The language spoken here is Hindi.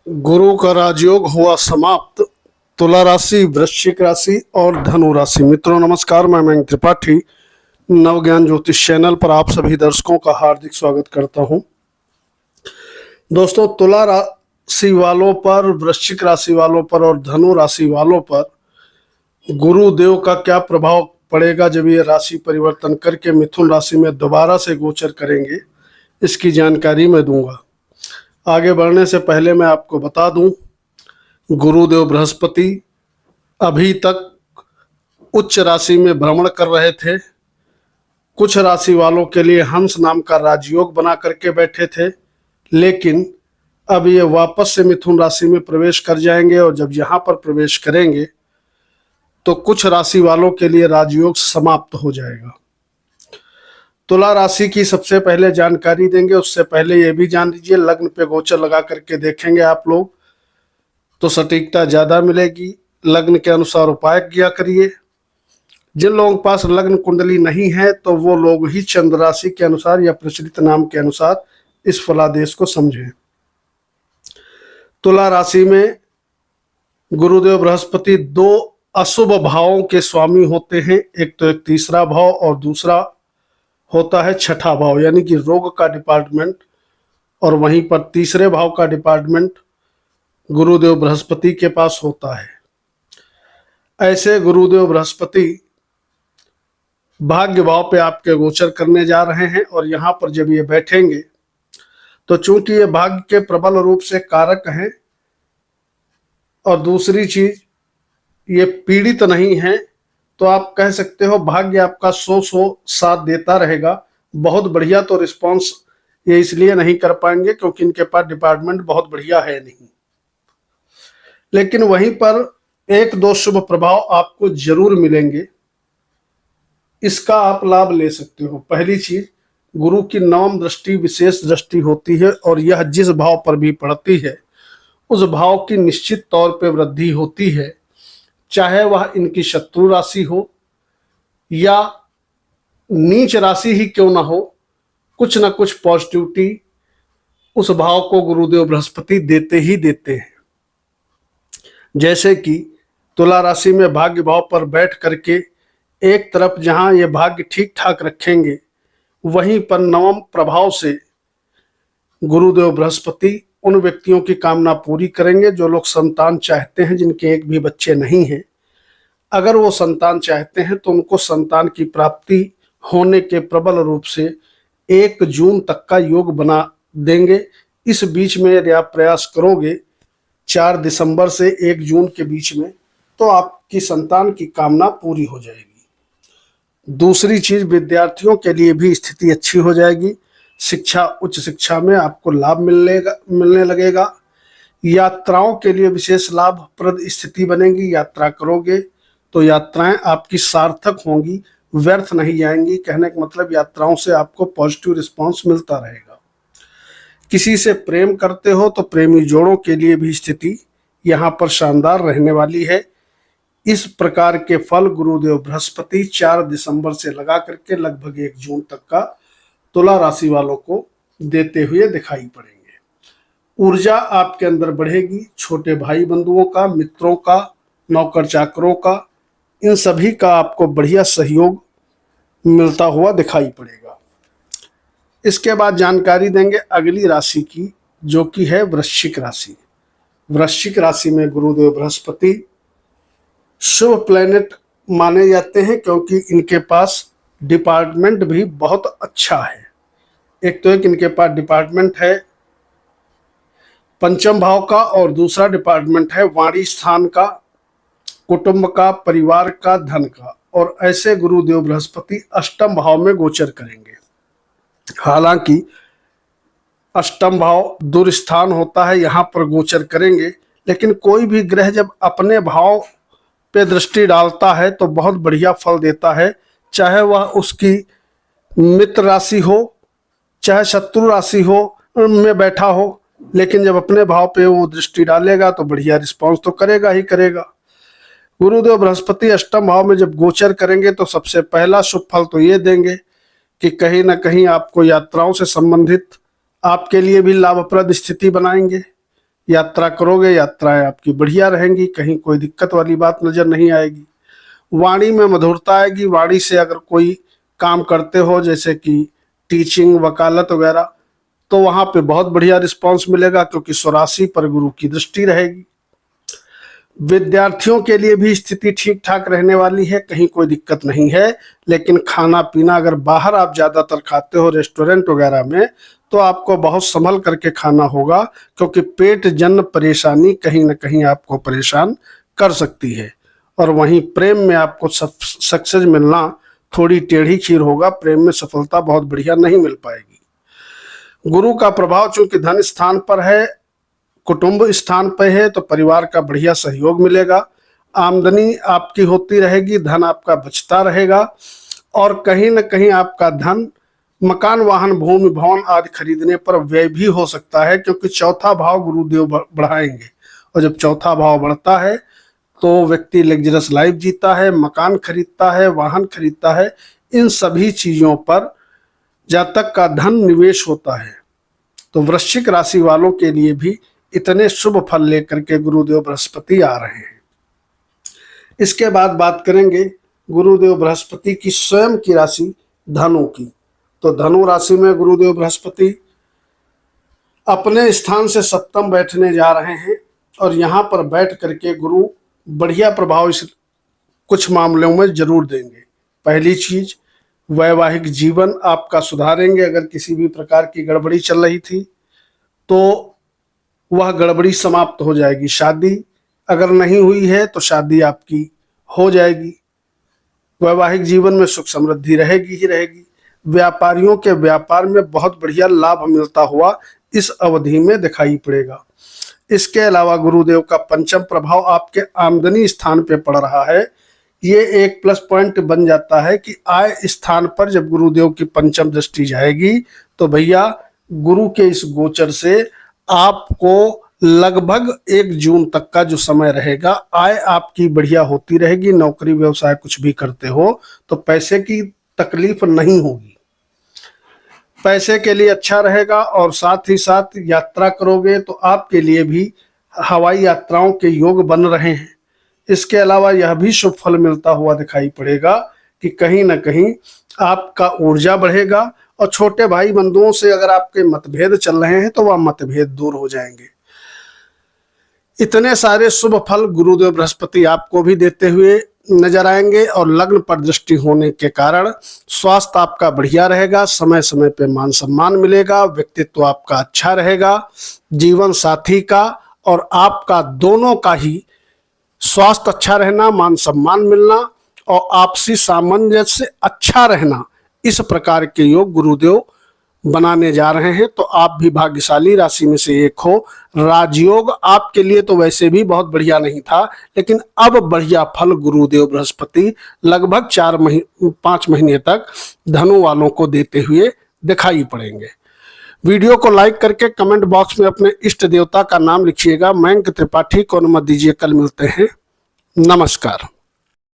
गुरु का राजयोग हुआ समाप्त। तुला राशि, वृश्चिक राशि और धनु राशि। मित्रों नमस्कार, मैं मयंक त्रिपाठी नव ज्ञान ज्योतिष चैनल पर आप सभी दर्शकों का हार्दिक स्वागत करता हूं। दोस्तों, तुला राशि वालों पर, वृश्चिक राशि वालों पर और धनु राशि वालों पर गुरुदेव का क्या प्रभाव पड़ेगा जब ये राशि परिवर्तन करके मिथुन राशि में दोबारा से गोचर करेंगे, इसकी जानकारी मैं दूंगा। आगे बढ़ने से पहले मैं आपको बता दूं, गुरुदेव बृहस्पति अभी तक उच्च राशि में भ्रमण कर रहे थे। कुछ राशि वालों के लिए हंस नाम का राजयोग बना करके बैठे थे, लेकिन अब ये वापस से मिथुन राशि में प्रवेश कर जाएंगे और जब यहाँ पर प्रवेश करेंगे तो कुछ राशि वालों के लिए राजयोग समाप्त हो जाएगा। तुला राशि की सबसे पहले जानकारी देंगे, उससे पहले ये भी जान लीजिए, लग्न पे गोचर लगा करके देखेंगे आप लोग तो सटीकता ज़्यादा मिलेगी। लग्न के अनुसार उपाय किया करिए। जिन लोगों के पास लग्न कुंडली नहीं है तो वो लोग ही चंद्र राशि के अनुसार या प्रचलित नाम के अनुसार इस फलादेश को समझें। तुला राशि में गुरुदेव बृहस्पति दो अशुभ भावों के स्वामी होते हैं। एक तो एक तीसरा भाव और दूसरा होता है छठा भाव, यानी कि रोग का डिपार्टमेंट, और वहीं पर तीसरे भाव का डिपार्टमेंट गुरुदेव बृहस्पति के पास होता है। ऐसे गुरुदेव बृहस्पति भाग्य भाव पे आपके गोचर करने जा रहे हैं और यहाँ पर जब ये बैठेंगे तो चूंकि ये भाग्य के प्रबल रूप से कारक हैं और दूसरी चीज ये पीड़ित नहीं है, तो आप कह सकते हो भाग्य आपका 100 साथ देता रहेगा। बहुत बढ़िया तो रिस्पांस ये इसलिए नहीं कर पाएंगे क्योंकि इनके पास डिपार्टमेंट बहुत बढ़िया है नहीं, लेकिन वहीं पर एक दो शुभ प्रभाव आपको जरूर मिलेंगे। इसका आप लाभ ले सकते हो। पहली चीज, गुरु की नवम दृष्टि विशेष दृष्टि होती है और यह जिस भाव पर भी पड़ती है उस भाव की निश्चित तौर पे वृद्धि होती है, चाहे वह इनकी शत्रु राशि हो या नीच राशि ही क्यों ना हो, कुछ ना कुछ पॉजिटिविटी उस भाव को गुरुदेव बृहस्पति देते ही देते हैं। जैसे कि तुला राशि में भाग्य भाव पर बैठ करके एक तरफ जहां ये भाग्य ठीक ठाक रखेंगे, वहीं पर नवम प्रभाव से गुरुदेव बृहस्पति उन व्यक्तियों की कामना पूरी करेंगे जो लोग संतान चाहते हैं, जिनके एक भी बच्चे नहीं हैं। अगर वो संतान चाहते हैं तो उनको संतान की प्राप्ति होने के प्रबल रूप से 1 जून तक का योग बना देंगे। इस बीच में यदि आप प्रयास करोगे 4 दिसंबर से 1 जून के बीच में, तो आपकी संतान की कामना पूरी हो जाएगी। दूसरी चीज, विद्यार्थियों के लिए भी स्थिति अच्छी हो जाएगी। शिक्षा, उच्च शिक्षा में आपको लाभ मिलने लगेगा। यात्राओं के लिए विशेष लाभप्रद स्थिति बनेगी। यात्रा करोगे तो यात्राएं आपकी सार्थक होंगी, व्यर्थ नहीं जाएंगी। कहने का मतलब यात्राओं से आपको पॉजिटिव रिस्पांस मिलता रहेगा। किसी से प्रेम करते हो तो प्रेमी जोड़ों के लिए भी स्थिति यहाँ पर शानदार रहने वाली है। इस प्रकार के फल गुरुदेव बृहस्पति 4 दिसंबर से लगा करके लगभग 1 जून तक का तुला राशि वालों को देते हुए दिखाई पड़ेंगे। ऊर्जा आपके अंदर बढ़ेगी। छोटे भाई बंधुओं का, मित्रों का, नौकर चाकरों का, इन सभी का आपको बढ़िया सहयोग मिलता हुआ दिखाई पड़ेगा। इसके बाद जानकारी देंगे अगली राशि की, जो कि है वृश्चिक राशि। वृश्चिक राशि में गुरुदेव बृहस्पति शुभ प्लेनेट माने जाते हैं क्योंकि इनके पास डिपार्टमेंट भी बहुत अच्छा है। एक तो एक इनके पास डिपार्टमेंट है पंचम भाव का और दूसरा डिपार्टमेंट है वाणी स्थान का, कुटुंब का, परिवार का, धन का। और ऐसे गुरुदेव बृहस्पति अष्टम भाव में गोचर करेंगे। हालांकि अष्टम भाव दुर्स्थान होता है, यहाँ पर गोचर करेंगे, लेकिन कोई भी ग्रह जब अपने भाव पे दृष्टि डालता है तो बहुत बढ़िया फल देता है, चाहे वह उसकी मित्र राशि हो चाहे शत्रु राशि हो में बैठा हो, लेकिन जब अपने भाव पे वो दृष्टि डालेगा तो बढ़िया रिस्पांस तो करेगा ही करेगा। गुरुदेव बृहस्पति अष्टम भाव में जब गोचर करेंगे तो सबसे पहला शुभ फल तो ये देंगे कि कहीं ना कहीं आपको यात्राओं से संबंधित आपके लिए भी लाभप्रद स्थिति बनाएंगे। यात्रा करोगे, यात्राएं आपकी बढ़िया रहेंगी, कहीं कोई दिक्कत वाली बात नजर नहीं आएगी। वाणी में मधुरता आएगी। वाणी से अगर कोई काम करते हो जैसे कि टीचिंग, वकालत वगैरह, तो वहां पे बहुत बढ़िया रिस्पांस मिलेगा, क्योंकि स्वराशि पर गुरु की दृष्टि रहेगी। विद्यार्थियों के लिए भी स्थिति ठीक ठाक रहने वाली है, कहीं कोई दिक्कत नहीं है। लेकिन खाना पीना अगर बाहर आप ज्यादातर खाते हो रेस्टोरेंट वगैरह में, तो आपको बहुत संभल करके खाना होगा, क्योंकि पेट जन्य परेशानी कहीं ना कहीं आपको परेशान कर सकती है। और वहीं प्रेम में आपको सक्सेस मिलना थोड़ी टेढ़ी खीर होगा, प्रेम में सफलता बहुत बढ़िया नहीं मिल पाएगी। गुरु का प्रभाव चूंकि धन स्थान पर है, कुटुंब स्थान पर है, तो परिवार का बढ़िया सहयोग मिलेगा। आमदनी आपकी होती रहेगी, धन आपका बचता रहेगा, और कहीं न कहीं आपका धन मकान, वाहन, भूमि, भवन आदि खरीदने पर व्यय भी हो सकता है, क्योंकि चौथा भाव गुरुदेव बढ़ाएंगे। और जब चौथा भाव बढ़ता है तो व्यक्ति लग्जरस लाइफ जीता है, मकान खरीदता है, वाहन खरीदता है। इन सभी चीजों पर जातक का धन निवेश होता है। तो वृश्चिक राशि वालों के लिए भी इतने शुभ फल लेकर के गुरुदेव बृहस्पति आ रहे हैं। इसके बाद बात करेंगे गुरुदेव बृहस्पति की स्वयं की राशि धनु की। तो धनु राशि में गुरुदेव बृहस्पति अपने स्थान से सप्तम बैठने जा रहे हैं, और यहाँ पर बैठ करके गुरु बढ़िया प्रभाव इस कुछ मामलों में जरूर देंगे। पहली चीज, वैवाहिक जीवन आपका सुधारेंगे। अगर किसी भी प्रकार की गड़बड़ी चल रही थी तो वह गड़बड़ी समाप्त हो जाएगी। शादी अगर नहीं हुई है तो शादी आपकी हो जाएगी। वैवाहिक जीवन में सुख समृद्धि रहेगी ही रहेगी। व्यापारियों के व्यापार में बहुत बढ़िया लाभ मिलता हुआ इस अवधि में दिखाई पड़ेगा। इसके अलावा गुरुदेव का पंचम प्रभाव आपके आमदनी स्थान पे पड़ रहा है। ये एक प्लस पॉइंट बन जाता है कि आय स्थान पर जब गुरुदेव की पंचम दृष्टि जाएगी तो भैया गुरु के इस गोचर से आपको लगभग 1 जून तक का जो समय रहेगा, आय आपकी बढ़िया होती रहेगी। नौकरी व्यवसाय कुछ भी करते हो तो पैसे की तकलीफ नहीं होगी, पैसे के लिए अच्छा रहेगा। और साथ ही साथ यात्रा करोगे तो आपके लिए भी हवाई यात्राओं के योग बन रहे हैं। इसके अलावा यह भी शुभ फल मिलता हुआ दिखाई पड़ेगा कि कहीं ना कहीं आपका ऊर्जा बढ़ेगा, और छोटे भाई बंधुओं से अगर आपके मतभेद चल रहे हैं तो वह मतभेद दूर हो जाएंगे। इतने सारे शुभ फल गुरुदेव बृहस्पति आपको भी देते हुए नजर आएंगे, और लग्न पर दृष्टि होने के कारण स्वास्थ्य आपका बढ़िया रहेगा, समय समय पे मान सम्मान मिलेगा, व्यक्तित्व आपका अच्छा रहेगा। जीवन साथी का और आपका दोनों का ही स्वास्थ्य अच्छा रहना, मान सम्मान मिलना और आपसी सामंजस्य अच्छा रहना, इस प्रकार के योग गुरुदेव बनाने जा रहे हैं। तो आप भी भाग्यशाली राशि में से एक हो। राजयोग आपके लिए तो वैसे भी बहुत बढ़िया नहीं था, लेकिन अब बढ़िया फल गुरुदेव बृहस्पति लगभग 5 महीने तक धनु वालों को देते हुए दिखाई पड़ेंगे। वीडियो को लाइक करके कमेंट बॉक्स में अपने इष्ट देवता का नाम लिखिएगा। मयंक त्रिपाठी को अनुमति दीजिए। कल मिलते हैं। नमस्कार।